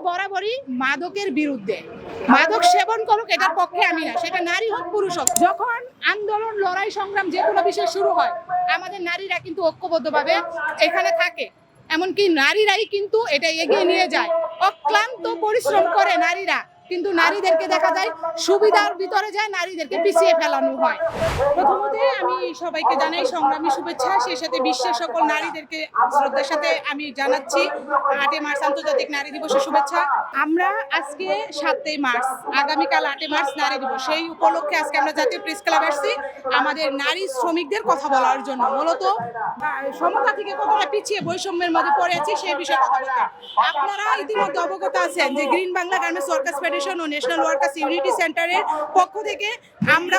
বরাবরই মাদকের বিরুদ্ধে। মাদক সেবন করুক এটার পক্ষে আমি না, সেটা নারী হোক পুরুষ হোক। যখন আন্দোলন লড়াই সংগ্রাম যে কোনো বিষয় শুরু হয়, আমাদের নারীরা কিন্তু ঐক্যবদ্ধভাবে এখানে থাকে, এমনকি নারীরাই কিন্তু এটা এগিয়ে নিয়ে যায়। অক্লান্ত পরিশ্রম করে নারীরা, কিন্তু নারীদেরকে দেখা যায় সুবিধার ভিতরে যায়, নারীদেরকে পিছিয়ে ফেলানো হয়। প্রথমত আমি সবাইকে জানাই সংগ্রামী শুভেচ্ছা, সেই সাথে বিশ্বের সকল নারীদেরকে শ্রদ্ধার সাথে আমি জানাচ্ছি 8 মার্চ আন্তর্জাতিক নারী দিবসের শুভেচ্ছা। আমরা আজকে 7 মার্চ, আগামীকাল 8 মার্চ নারী দিবস, সেই উপলক্ষে আজকে আমরা জাতীয় প্রেস ক্লাবে আসছি আমাদের নারী শ্রমিকদের কথা বলার জন্য। মূলত সমতা থেকে কতটা পিছিয়ে বৈষম্যের মধ্যে পড়ে আছে সেই বিষয়ে কথা বলতে। আপনারা ইতিমধ্যে অবগত আছেন যে green Bangla garments workers federation ও ন্যাশনাল ওয়ার্কার্স ইউনিটি সেন্টারের পক্ষ থেকে আমরা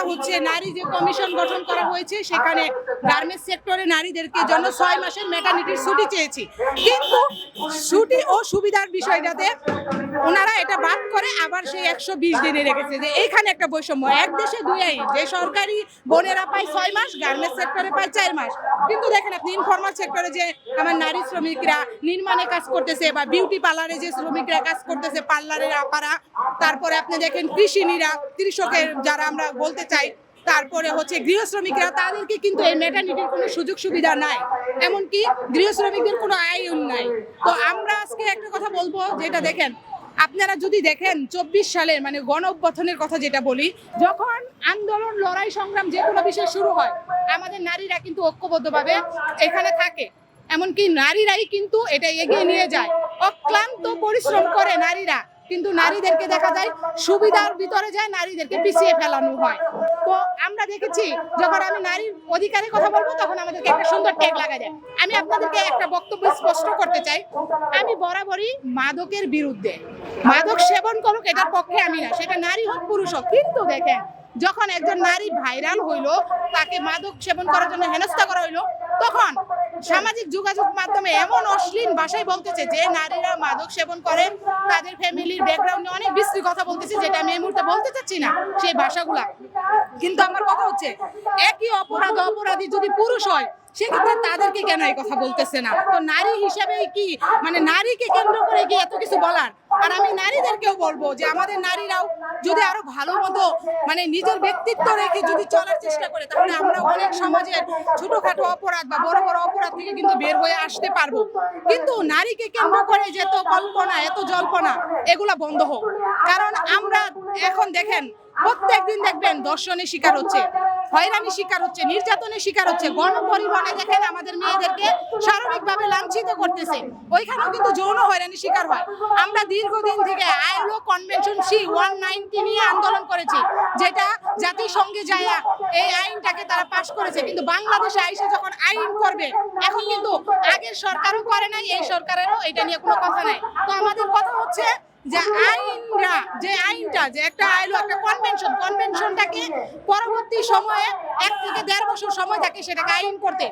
নারী যে কমিশন গঠন করা হয়েছে, সেখানে গার্মেন্টস সেক্টরে নারীদেরকে জন্য 6 মাসের ম্যাটারনিটির ছুটি চেয়েছি, কিন্তু ছুটি ও সুবিধার বিষয়টাতে ওনারা এটা বাদ করে আবার সেই 120 দিনে রেখেছে। যে এইখানে একটা বৈষম্য, এক দেশে দুই আইন, যে সরকারি বোনেরা পায় 6 মাস, গার্মেন্টস সেক্টরে পায় 4 মাস। কিন্তু দেখেন আপনি ইনফর্মাল সেক্টরে যে আমার নারী শ্রমিকরা নির্মাণে কাজ করতেছে বা বিউটি পার্লারে যে শ্রমিকরা কাজ করতেছে, পার্লারের আপারা, তারপরে আপনি দেখেন কৃষিনীরা, কৃষকের যারা আমরা বলতে চাই, তারপরে গৃহ শ্রমিকরা, তাদেরকে কিন্তু এই ম্যাটারনিটির কোনো সুযোগ সুবিধা নাই, এমনকি গৃহ শ্রমিকদের কোনো আইন নাই। তো আমরা আজকে একটা কথা বলবো, যেটা দেখেন আপনারা যদি দেখেন 24 সালের মানে গণ অভ্যুত্থানের কথা যেটা বলি, যখন আন্দোলন লড়াই সংগ্রাম যে কোনো বিষয় শুরু হয়, আমাদের নারীরা কিন্তু ঐক্যবদ্ধভাবে এখানে থাকে, এমনকি নারীরাই কিন্তু এটা এগিয়ে নিয়ে যায়। অক্লান্ত পরিশ্রম করে নারীরা, কিন্তু নারীদেরকে দেখা যায় সুবিধার ভিতরে যায়, নারীদেরকে পিছিয়ে ফেলানো হয়। তো আমরা দেখেছি যখন আমি নারীর অধিকারের কথা বলবো, তখন আমাদেরকে একটা সুন্দর ট্যাগ লাগা যায়। আমি আপনাদেরকে একটা বক্তব্য স্পষ্ট করতে চাই, আমি বরাবরই মাদকের বিরুদ্ধে। মাদক সেবন করুক এটার পক্ষে আমি না, সেটা নারী হোক পুরুষ হোক। কিন্তু দেখেন যখন একজন নারী ভাইরাল হইলো, তাকে মাদক সেবন করার জন্য হেনস্থা করা হইলো, তখন সামাজিক যোগাযোগ মাধ্যমে এমন অশ্লীল ভাষায় বলতেছে যে নারীরা মাদক সেবন করে, তাদের ফ্যামিলির ব্যাকগ্রাউন্ডে অনেক বিশ্রী কথা বলতেছে, যেটা আমি এই মুহূর্তে বলতে চাচ্ছি না সেই ভাষাগুলা। কিন্তু আমার কথা হচ্ছে, একই অপরাধী যদি পুরুষ হয়, সেক্ষেত্রে তাদেরকে কেন এই কথা বলতেছে না? তো নারী হিসেবে কি মানে নারীকে কেন্দ্র করে কি এত কিছু বলার? আর আমি নারীদেরকেও বলবো যে আমাদের নারীরাও যদি আরো ভালো মতো মানে নিজের ব্যক্তিত্ব রেখে যদি চলার চেষ্টা করে, তাহলে আমরা অনেক সমাজের ছোটখাটো অপরাধ বা বড় বড় অপরাধ থেকে কিন্তু বের হয়ে আসতে পারবো। কিন্তু নারীকে কেন্দ্র করে যে এত কল্পনা, এত জল্পনা, এগুলা বন্ধ হোক। কারণ আমরা এখন দেখেন প্রত্যেকদিন দেখবেন ধর্ষণের শিকার হচ্ছে, হয়রানির শিকার হচ্ছে, নির্যাতনের শিকার হচ্ছে। গণপরিবহনে দেখেন আমাদের মেয়েদেরকে শারীরিকভাবে লাঞ্ছিত করতেছে, ওইখানেও কিন্তু যৌন হয়রানির শিকার হয়। আমরা দীর্ঘদিন থেকে আইএলও কনভেনশন সি 190 নিয়ে আন্দোলন করেছি, যেটা জাতিসংঘে যায় এই আইনটাকে তারা পাশ করেছে, কিন্তু বাংলাদেশে আইসে যখন আইন করবে, এখন কিন্তু আগের সরকারও করে নাই, এই সরকারেরও এটা নিয়ে কোনো কথা নাই। তো আমাদের কথা হচ্ছে যে আইনটা যে একটা আইলো, একটা কনভেনশনটাকে পরবর্তী সময়ে 1 থেকে 1.5 বছর সময় থাকে সেটাকে আইন করতে।